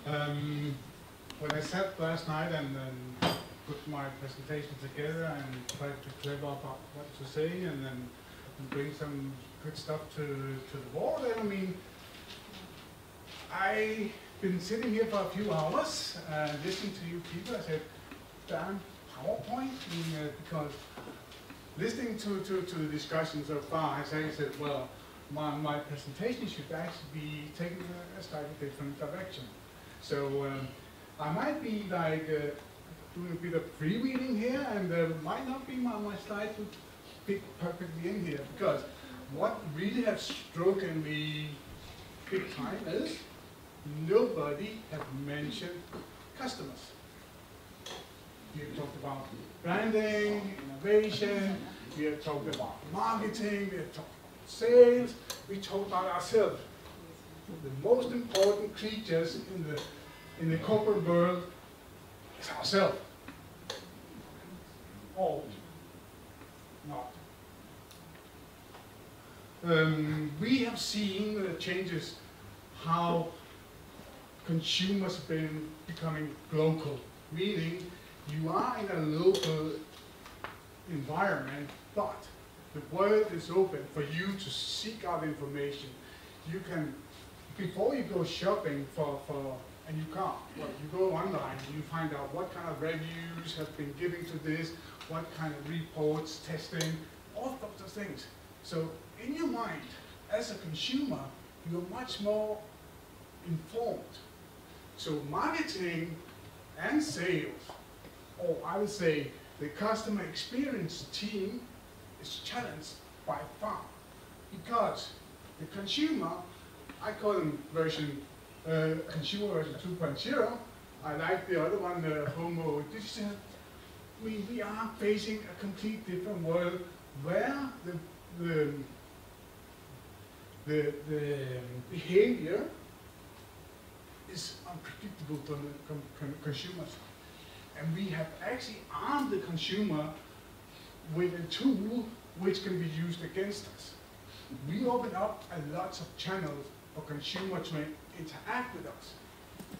When I sat last night and put my presentation together and tried to be clever about what to say and then bring some good stuff to the board, I mean, I've been sitting here for a few hours listening to you people. I said, damn PowerPoint, because listening to the discussion so far, I said, well, my presentation should actually be taken a slightly different direction. So I might be like doing a bit of freewheeling here, and might not be my slide to fit perfectly in here, because what really has struck me big time is nobody have mentioned customers. We have talked about branding, innovation, we have talked about marketing, we have talked about sales, we talked about ourselves. The most important creatures in the corporate world is ourselves. Or not. We have seen changes how consumers have been becoming local, meaning you are in a local environment, but the world is open for you to seek out information. You can, before you go shopping and you can't, well, you go online and you find out what kind of reviews have been given to this, what kind of reports, testing, all sorts of things. So in your mind, as a consumer, you're much more informed. So marketing and sales, or I would say the customer experience team, is challenged by far, because the consumer, I call them consumer version 2.0. I like the other one, Homo Digital. We are facing a complete different world where the behavior is unpredictable for the consumers. And we have actually armed the consumer with a tool which can be used against us. We open up a lot of channels for consumers to interact with us.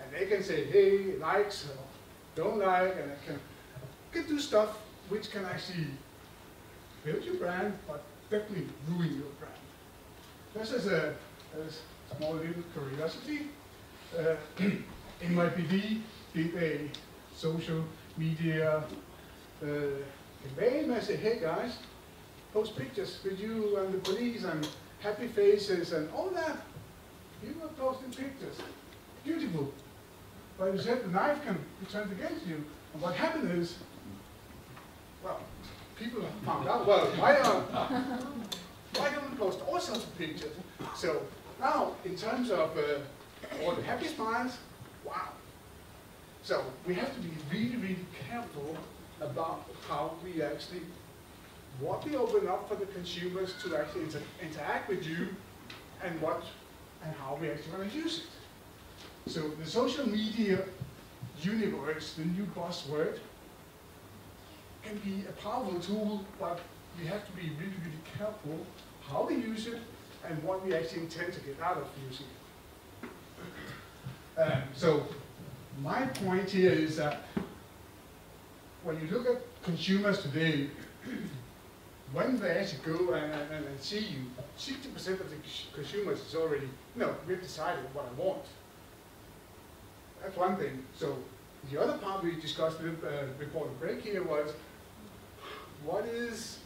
And they can say, hey, likes, or don't like, and they can do stuff which can actually build your brand, but definitely ruin your brand. This is a small little curiosity. NYPD did a social media campaign. I said, hey guys, post pictures with you and the police and happy faces and all that. You were posting pictures. Beautiful. But you said the knife can be turned against you. And what happened is, well, people found out, well, why don't we post all sorts of pictures? So now, in terms of all the happy smiles, wow. So we have to be really, really careful about how we actually, what we open up for the consumers to actually interact with you, and how we actually want to use it. So the social media universe, the new buzzword, can be a powerful tool, but we have to be really, really careful how we use it and what we actually intend to get out of using it. So my point here is that when you look at consumers today, when they actually go and see you, 60% of the consumers is already, we've decided what I want. That's one thing. So the other part we discussed before the break here was, what is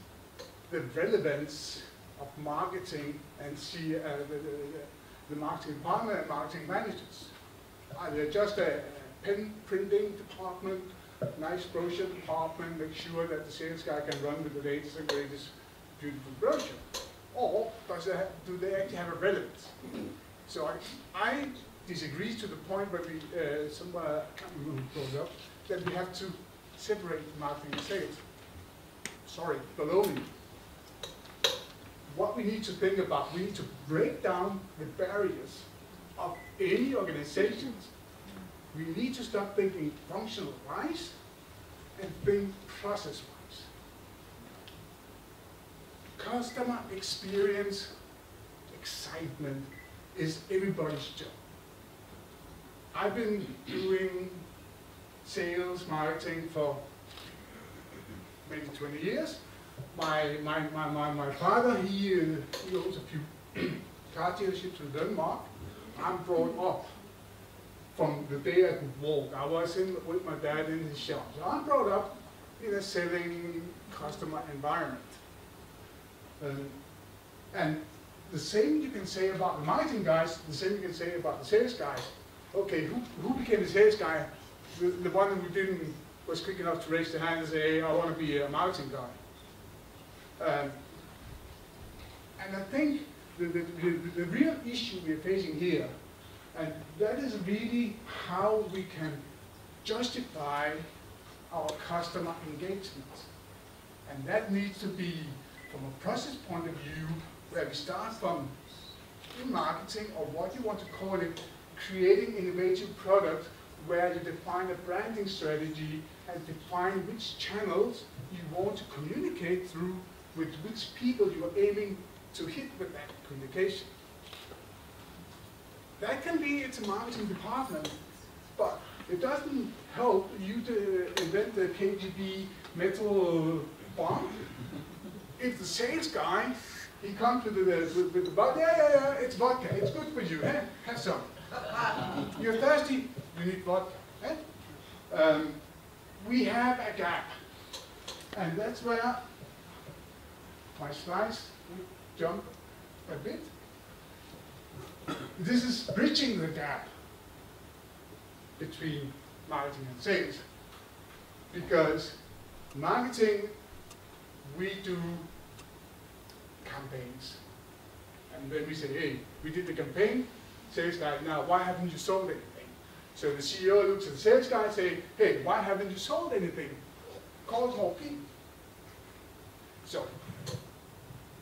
the relevance of marketing and the marketing department and marketing managers? Are they just a pen printing department, nice brochure department, make sure that the sales guy can run with the latest and greatest beautiful brochure? Or do they actually have a relevance? So I disagree to the point where we, somewhere, I can't remember who brought it up, that we have to separate marketing and sales. Sorry, below me. What we need to think about, we need to break down the barriers of any organizations. We need to stop thinking functional-wise and think process-wise. Customer experience excitement is everybody's job. I've been doing sales marketing for maybe 20 years. My father, he owns a few car dealerships in Denmark. I'm brought up from the day I could walk. I was with my dad in his shop. So I'm brought up in a selling customer environment. And the same you can say about the marketing guys, the same you can say about the sales guys. Okay, who became the sales guy? The one who was quick enough to raise their hand and say, hey, I want to be a marketing guy. And I think the real issue we're facing here, and that is really how we can justify our customer engagement. And that needs to be from a process point of view, where we start from in marketing, or what you want to call it, creating innovative product, where you define a branding strategy and define which channels you want to communicate through, with which people you are aiming to hit with that communication. That can be, it's a marketing department, but it doesn't help you to invent the KGB metal bomb. If the sales guy, he comes with the vodka, yeah, it's vodka, it's good for you, eh? Have some. You're thirsty, you need vodka. Eh? We have a gap, and that's where my slides would jump a bit. This is bridging the gap between marketing and sales, because marketing, we do campaigns, and then we say, hey, we did the campaign, sales guy, now why haven't you sold anything? So the CEO looks at the sales guy and say, hey, why haven't you sold anything? Call more people. So,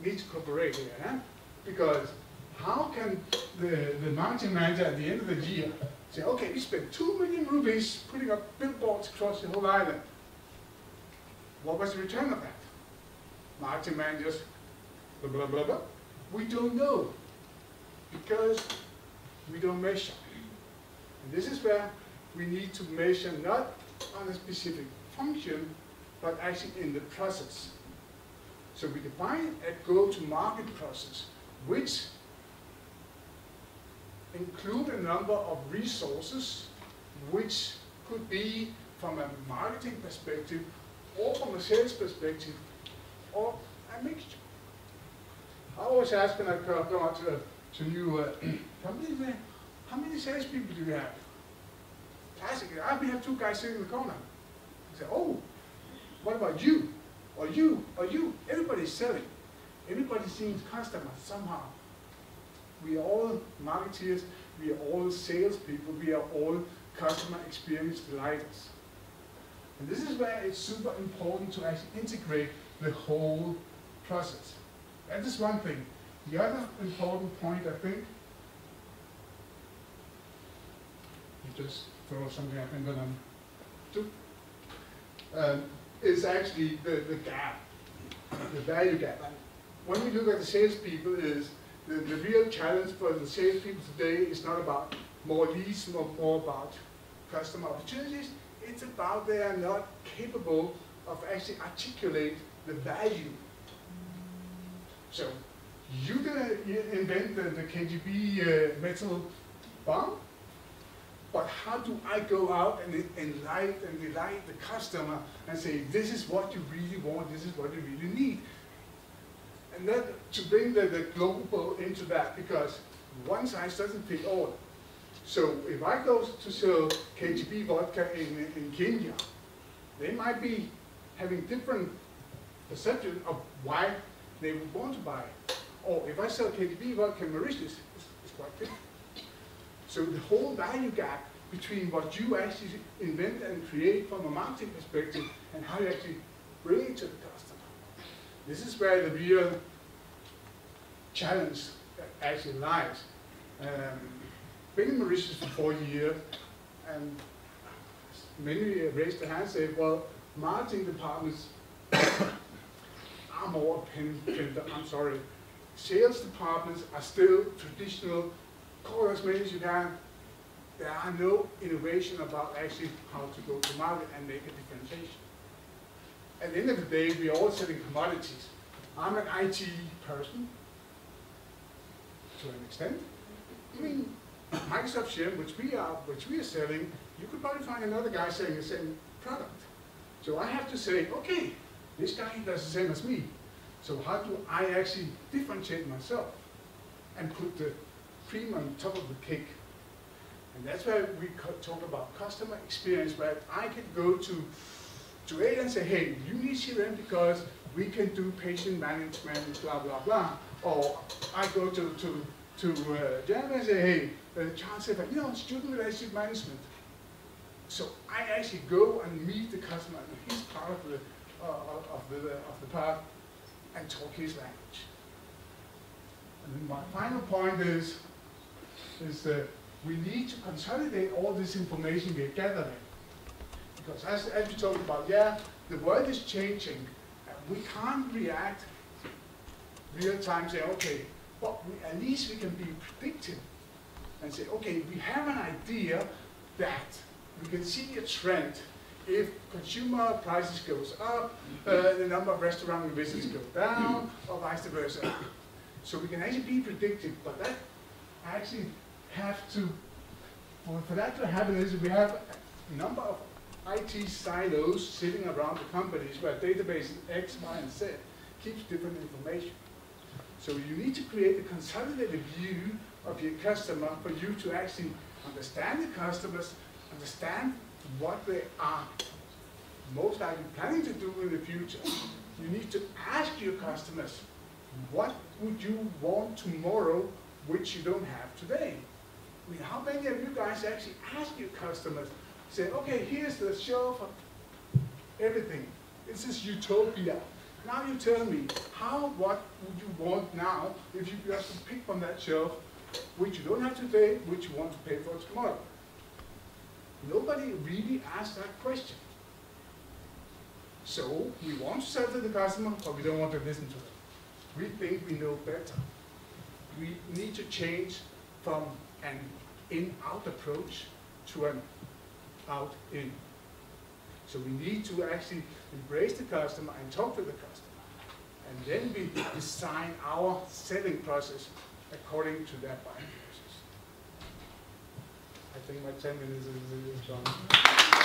need to cooperate here, huh? Because how can the marketing manager at the end of the year say, okay, we spent 2 million rupees putting up billboards across the whole island. What was the return of that? Marketing managers, blah, blah, blah, blah. We don't know, because we don't measure. And this is where we need to measure not on a specific function, but actually in the process. So we define a go-to-market process, which include a number of resources, which could be from a marketing perspective, or from a sales perspective, or a mixture. I always ask when I go out to new companies, how many salespeople do you have? Classically, we have 2 guys sitting in the corner. I say, oh, what about you? Or you? Or you? Everybody's selling. Everybody's seeing customers somehow. We are all marketeers, we are all salespeople, we are all customer experience delighters. And this is where it's super important to actually integrate the whole process. That is one thing. The other important point, I think, you just throw something up and then do, is actually the gap, the value gap. And when we look at the salespeople, is the real challenge for the salespeople today is not about more leads, more about customer opportunities. It's about they are not capable of actually articulate the value. So you can invent the KGB metal bomb, but how do I go out and delight the customer and say, this is what you really want, this is what you really need? And then to bring the global into that, because one size doesn't fit all. So if I go to sell KGB vodka in Kenya, they might be having different perception of why they would want to buy it. Or if I sell KGB vodka in Mauritius, it's quite different. So the whole value gap between what you actually invent and create from a marketing perspective and how you actually bring it to the customer. This is where the real challenge actually lies. Been in Mauritius for 4 years, and many raised their hands and say, well, marketing departments are more I'm sorry. Sales departments are still traditional, call as many as you can, there are no innovation about actually how to go to market and make a differentiation. At the end of the day, we are all selling commodities. I'm an IT person, to an extent. I mean, Microsoft Share, which we are selling, you could probably find another guy selling the same product. So I have to say, okay, this guy does the same as me. So how do I actually differentiate myself and put the cream on top of the cake? And that's why we talk about customer experience, where I can go to A and say, hey, you need CRM because we can do patient management, blah, blah, blah. Or I go to Jan and say, hey, Charles said, you know, student relationship management. So I actually go and meet the customer, and he's part of the part, and talk his language. And then my final point is we need to consolidate all this information we're gathering. Because as we talked about, yeah, the world is changing, and we can't react real time, say, okay, but at least we can be predictive and say, okay, we have an idea that we can see a trend. If consumer prices goes up, the number of restaurant visits go down, or vice versa. So we can actually be predictive, but that actually have to, for that to happen is we have a number of IT silos sitting around the companies where databases X, Y, and Z keeps different information. So you need to create a consolidated view of your customer for you to actually understand the customers, understand what they are most likely planning to do in the future. You need to ask your customers, what would you want tomorrow which you don't have today? I mean, how many of you guys actually ask your customers, say, okay, here's the shelf of everything. This is utopia. Now you tell me, what would you want now if you just pick from that shelf, which you don't have today, which you want to pay for tomorrow? Nobody really asked that question. So we want to sell to the customer, but we don't want to listen to them. We think we know better. We need to change from an in-out approach to an out-in. So we need to actually embrace the customer and talk to the customer. And then we design our selling process according to their buying process. I think my 10 minutes is done.